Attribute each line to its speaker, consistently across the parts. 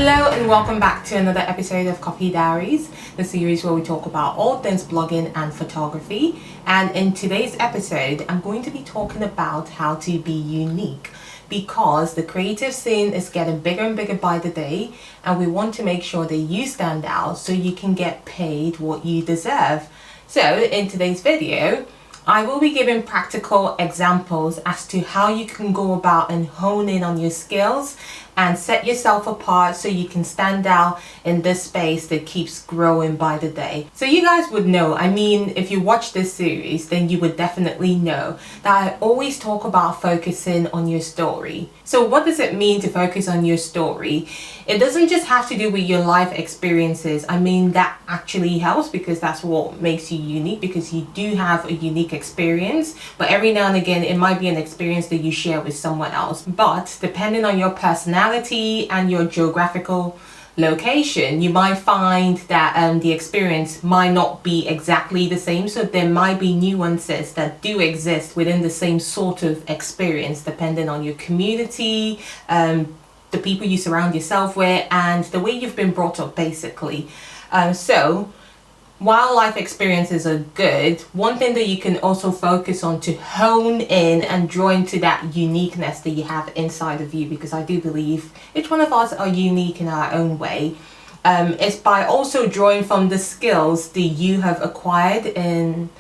Speaker 1: Hello and welcome back to another episode of Copy Diaries, the series where we talk about all things blogging and photography. And in today's episode, I'm going to be talking about how to be unique, because the creative scene is getting bigger and bigger by the day, and we want to make sure that you stand out so you can get paid what you deserve. So in today's video, I will be giving practical examples as to how you can go about and hone in on your skills and set yourself apart so you can stand out in this space that keeps growing by the day. So you guys would know, if you watch this series, then you would definitely know that I always talk about focusing on your story. So what does it mean to focus on your story? It doesn't just have to do with your life experiences. That actually helps, because that's what makes you unique, because you do have a unique experience, but every now and again it might be an experience that you share with someone else. But depending on your personality and your geographical location, you might find that the experience might not be exactly the same. So there might be nuances that do exist within the same sort of experience, depending on your community, the people you surround yourself with, and the way you've been brought up, basically. So while life experiences are good, one thing that you can also focus on to hone in and draw into that uniqueness that you have inside of you, because I do believe each one of us are unique in our own way, is by also drawing from the skills that you have acquired in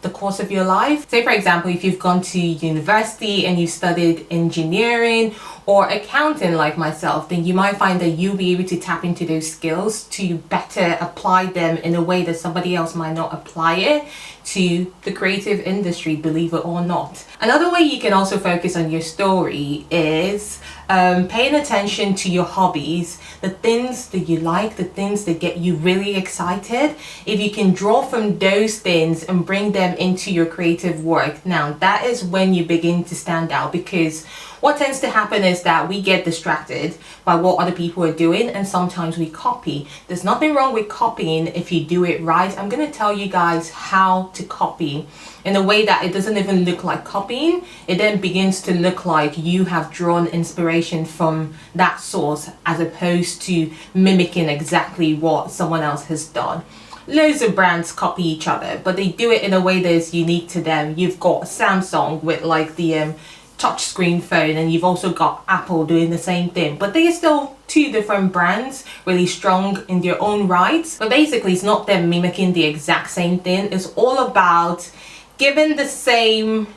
Speaker 1: the course of your life. Say for example, if you've gone to university and you studied engineering or accounting like myself, then you might find that you'll be able to tap into those skills to better apply them in a way that somebody else might not apply it to the creative industry, believe it or not. Another way you can also focus on your story is paying attention to your hobbies, the things that you like, the things that get you really excited. If you can draw from those things and bring them into your creative work, now that is when you begin to stand out, because what tends to happen is that we get distracted by what other people are doing, and sometimes we copy. There's nothing wrong with copying if you do it right. I'm going to tell you guys how to copy in a way that it doesn't even look like copying. It then begins to look like you have drawn inspiration from that source, as opposed to mimicking exactly what someone else has done. Loads of brands copy each other, but they do it in a way that is unique to them. You've got Samsung with like the touchscreen phone, and you've also got Apple doing the same thing, but they are still two different brands, really strong in their own rights. But basically it's not them mimicking the exact same thing. It's all about giving the same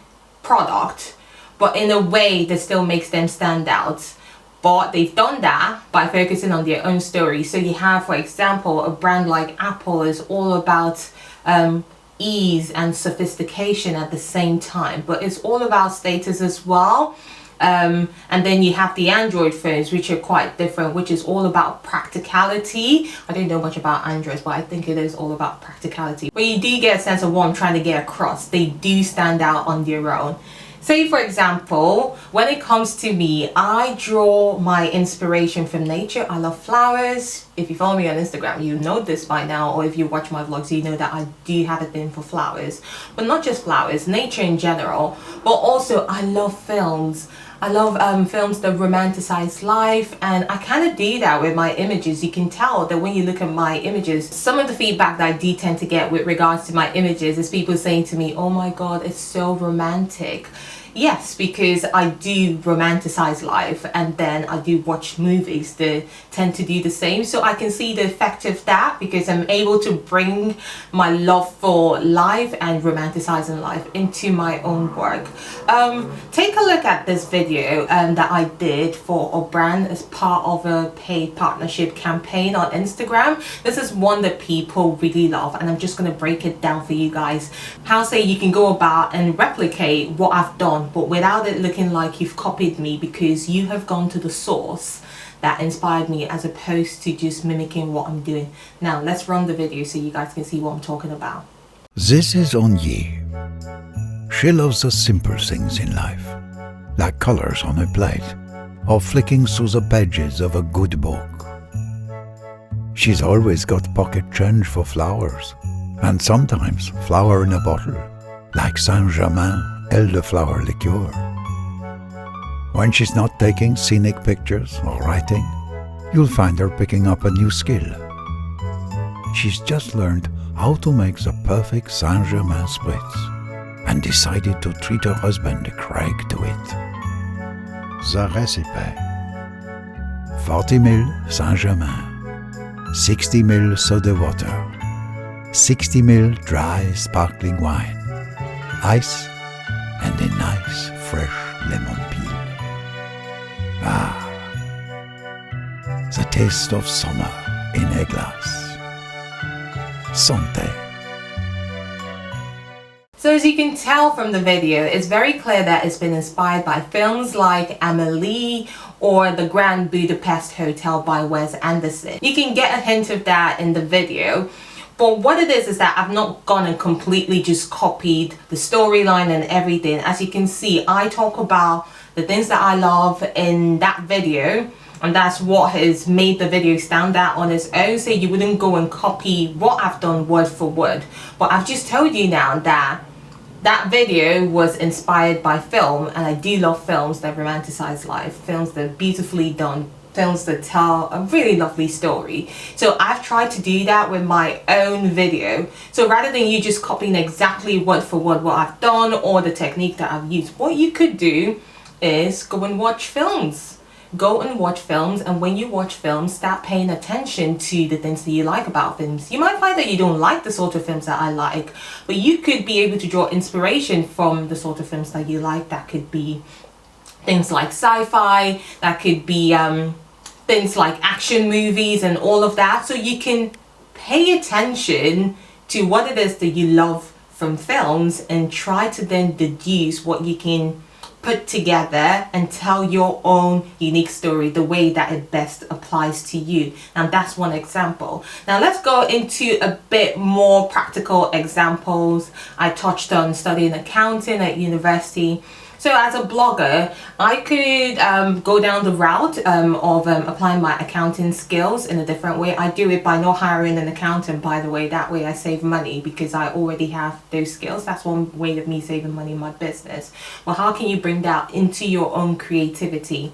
Speaker 1: product but in a way that still makes them stand out. But they've done that by focusing on their own story. So you have, for example, a brand like Apple is all about ease and sophistication at the same time, but it's all about status as well. And then you have the Android phones, which are quite different, which is all about practicality. I don't know much about Androids, but I think it is all about practicality. But you do get a sense of what I'm trying to get across. They do stand out on their own. Say for example, when it comes to me, I draw my inspiration from nature. I love flowers. If you follow me on Instagram, you know this by now, or if you watch my vlogs, you know that I do have a thing for flowers. But not just flowers, nature in general, but also I love films. I love films that romanticize life, and I kind of do that with my images. You can tell that when you look at my images, some of the feedback that I do tend to get with regards to my images is people saying to me, oh my god, it's so romantic. Yes, because I do romanticize life, and then I do watch movies that tend to do the same. So I can see the effect of that, because I'm able to bring my love for life and romanticizing life into my own work. Take a look at this video that I did for a brand as part of a paid partnership campaign on Instagram. This is one that people really love, and I'm just going to break it down for you guys. How say you can go about and replicate what I've done, but without it looking like you've copied me, because you have gone to the source that inspired me, as opposed to just mimicking what I'm doing. Now let's run the video so you guys can see what I'm talking about.
Speaker 2: This is Mossonyi. She loves the simple things in life, like colors on a plate, or flicking through the pages of a good book. She's always got pocket change for flowers, and sometimes flower in a bottle, like Saint-Germain elderflower liqueur. When she's not taking scenic pictures or writing, you'll find her picking up a new skill. She's just learned how to make the perfect Saint-Germain spritz and decided to treat her husband Craig to it. The recipe: 40 ml Saint-Germain, 60 ml soda water, 60 ml dry sparkling wine, ice, and a nice fresh lemon peel. Ah, the taste of summer in a glass. Santé.
Speaker 1: So as you can tell from the video, it's very clear that it's been inspired by films like Amelie or The Grand Budapest Hotel by Wes Anderson. You can get a hint of that in the video. But what it is that I've not gone and completely just copied the storyline and everything. As you can see, I talk about the things that I love in that video, and that's what has made the video stand out on its own. So you wouldn't go and copy what I've done word for word. But I've just told you now that that video was inspired by film, and I do love films that romanticize life, films that are beautifully done, films that tell a really lovely story. So I've tried to do that with my own video. So rather than you just copying exactly word for word what I've done or the technique that I've used, what you could do is go and watch films. Go and watch films, and when you watch films, start paying attention to the things that you like about films. You might find that you don't like the sort of films that I like, but you could be able to draw inspiration from the sort of films that you like. That could be things like sci-fi, that could be things like action movies and all of that. So you can pay attention to what it is that you love from films and try to then deduce what you can put together and tell your own unique story the way that it best applies to you. And that's one example. Now let's go into a bit more practical examples. I touched on studying accounting at university. So as a blogger, I could go down the route of applying my accounting skills in a different way. I do it by not hiring an accountant, by the way. That way I save money because I already have those skills. That's one way of me saving money in my business. Well, how can you bring that into your own creativity?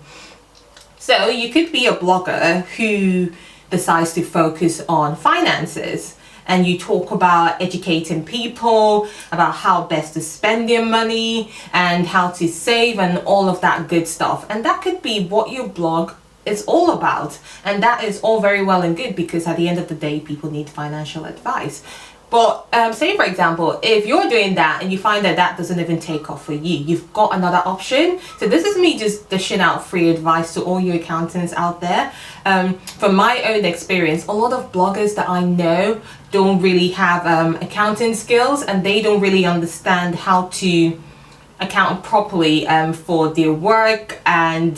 Speaker 1: So you could be a blogger who decides to focus on finances, and you talk about educating people about how best to spend their money and how to save and all of that good stuff. And that could be what your blog is all about. And that is all very well and good, because at the end of the day, people need financial advice. But say for example, if you're doing that and you find that that doesn't even take off for you, you've got another option. So this is me just dishing out free advice to all you accountants out there. From my own experience, a lot of bloggers that I know don't really have accounting skills, and they don't really understand how to account properly for their work. And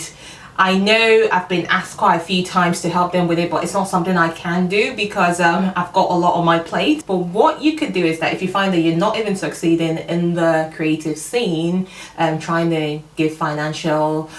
Speaker 1: I know I've been asked quite a few times to help them with it, but it's not something I can do because I've got a lot on my plate. But what you could do is that if you find that you're not even succeeding in the creative scene, trying to give financial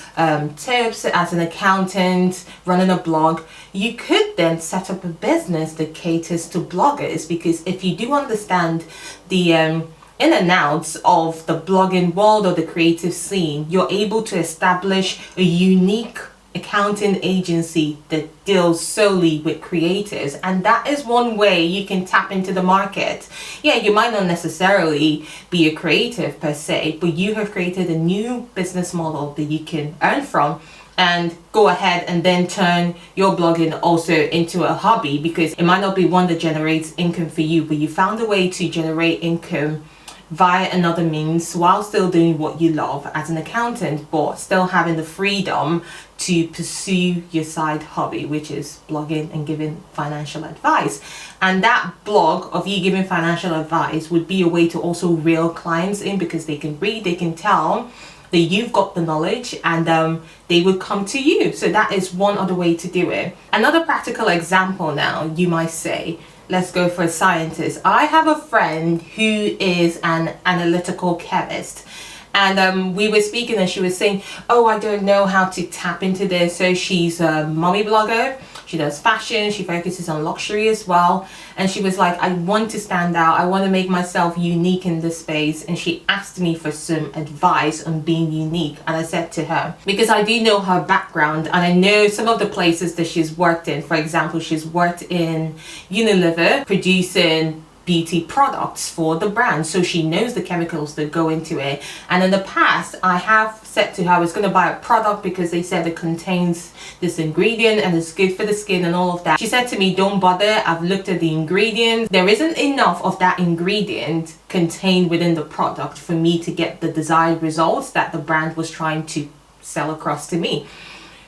Speaker 1: tips as an accountant, running a blog, you could then set up a business that caters to bloggers. Because if you do understand the in and outs of the blogging world or the creative scene, you're able to establish a unique accounting agency that deals solely with creatives. And that is one way you can tap into the market. Yeah, you might not necessarily be a creative per se, but you have created a new business model that you can earn from, and go ahead and then turn your blogging also into a hobby, because it might not be one that generates income for you, but you found a way to generate income via another means while still doing what you love as an accountant, but still having the freedom to pursue your side hobby, which is blogging and giving financial advice. And that blog of you giving financial advice would be a way to also reel clients in, because they can read, they can tell that you've got the knowledge, and they would come to you. So that is one other way to do it. Another practical example now, you might say, let's go for a scientist. I have a friend who is an analytical chemist, And we were speaking and she was saying, oh, I don't know how to tap into this. So she's a mommy blogger. She does fashion, she focuses on luxury as well. And she was like, I want to stand out. I want to make myself unique in this space. And she asked me for some advice on being unique. And I said to her, because I do know her background and I know some of the places that she's worked in. For example, she's worked in Unilever producing beauty products for the brand, so she knows the chemicals that go into it. And in the past, I have said to her I was going to buy a product because they said it contains this ingredient and it's good for the skin and all of that. She said to me, don't bother, I've looked at the ingredients. There isn't enough of that ingredient contained within the product for me to get the desired results that the brand was trying to sell across to me.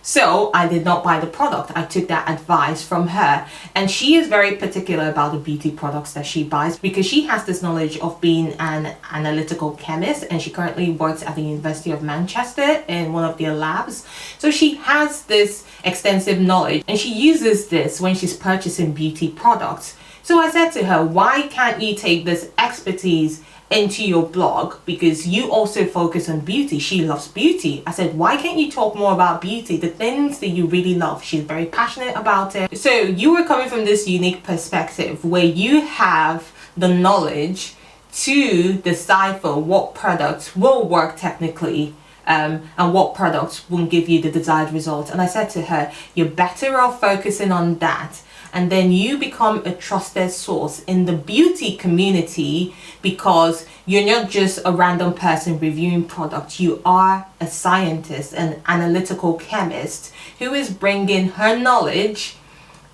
Speaker 1: So I did not buy the product. I took that advice from her, and she is very particular about the beauty products that she buys because she has this knowledge of being an analytical chemist, and she currently works at the University of Manchester in one of their labs. So she has this extensive knowledge and she uses this when she's purchasing beauty products. So I said to her, why can't you take this expertise into your blog, because you also focus on beauty? She loves beauty. I said, why can't you talk more about beauty, the things that you really love? She's very passionate about it. So you were coming from this unique perspective where you have the knowledge to decipher what products will work technically and what products won't give you the desired results. And I said to her, you're better off focusing on that, and then you become a trusted source in the beauty community, because you're not just a random person reviewing products. You are a scientist, an analytical chemist who is bringing her knowledge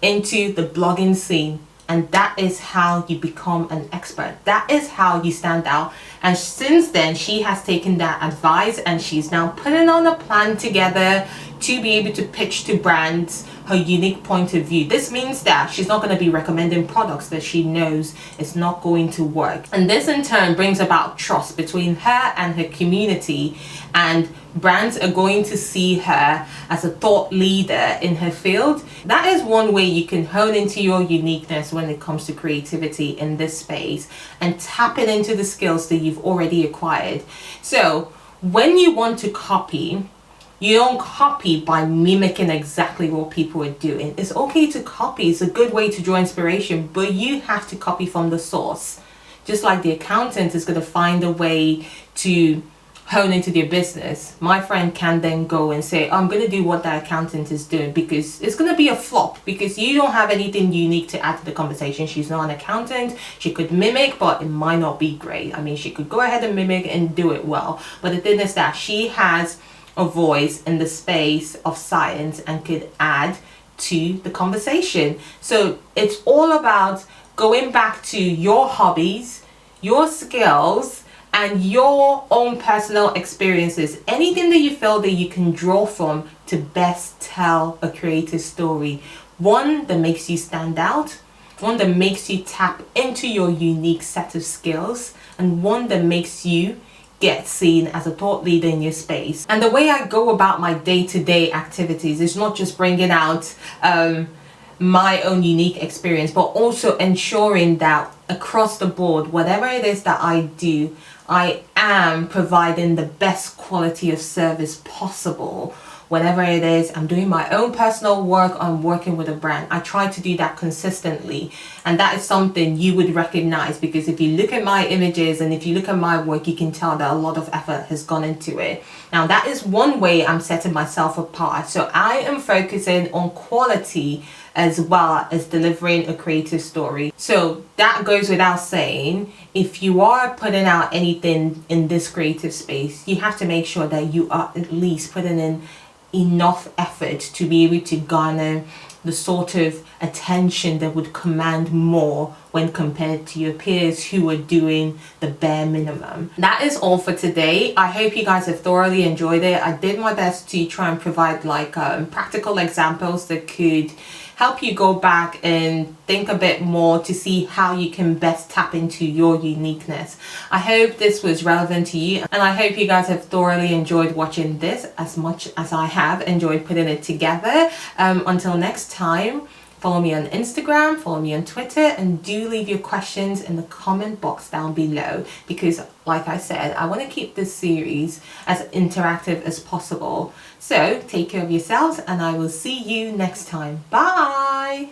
Speaker 1: into the blogging scene. And that is how you become an expert. That is how you stand out. And since then, she has taken that advice and she's now putting on a plan together to be able to pitch to brands her unique point of view. This means that she's not going to be recommending products that she knows is not going to work. And this in turn brings about trust between her and her community, and brands are going to see her as a thought leader in her field. That is one way you can hone into your uniqueness when it comes to creativity in this space and tapping into the skills that you've already acquired. So when you want to copy, you don't copy by mimicking exactly what people are doing. It's okay to copy. It's a good way to draw inspiration, but you have to copy from the source. Just like the accountant is going to find a way to hone into their business, my friend can then go and say, I'm going to do what that accountant is doing, because it's going to be a flop because you don't have anything unique to add to the conversation. She's not an accountant. She could mimic, but it might not be great. I mean, she could go ahead and mimic and do it well, but the thing is that she has a voice in the space of science and could add to the conversation. So it's all about going back to your hobbies, your skills, and your own personal experiences. Anything that you feel that you can draw from to best tell a creative story. One that makes you stand out, one that makes you tap into your unique set of skills, and one that makes you get seen as a thought leader in your space. And the way I go about my day-to-day activities is not just bringing out my own unique experience, but also ensuring that across the board, whatever it is that I do, I am providing the best quality of service possible. Whatever it is, I'm doing my own personal work, I'm working with a brand. I try to do that consistently. And that is something you would recognize, because if you look at my images and if you look at my work, you can tell that a lot of effort has gone into it. Now, that is one way I'm setting myself apart. So I am focusing on quality as well as delivering a creative story. So that goes without saying, if you are putting out anything in this creative space, you have to make sure that you are at least putting in enough effort to be able to garner the sort of attention that would command more when compared to your peers who are doing the bare minimum. That is all for today. I hope you guys have thoroughly enjoyed it. I did my best to try and provide practical examples that could help you go back and think a bit more to see how you can best tap into your uniqueness. I hope this was relevant to you, and I hope you guys have thoroughly enjoyed watching this as much as I have enjoyed putting it together. Until next time, Follow me on Instagram, follow me on Twitter, and do leave your questions in the comment box down below, because like I said, I want to keep this series as interactive as possible. So take care of yourselves, and I will see you next time. Bye!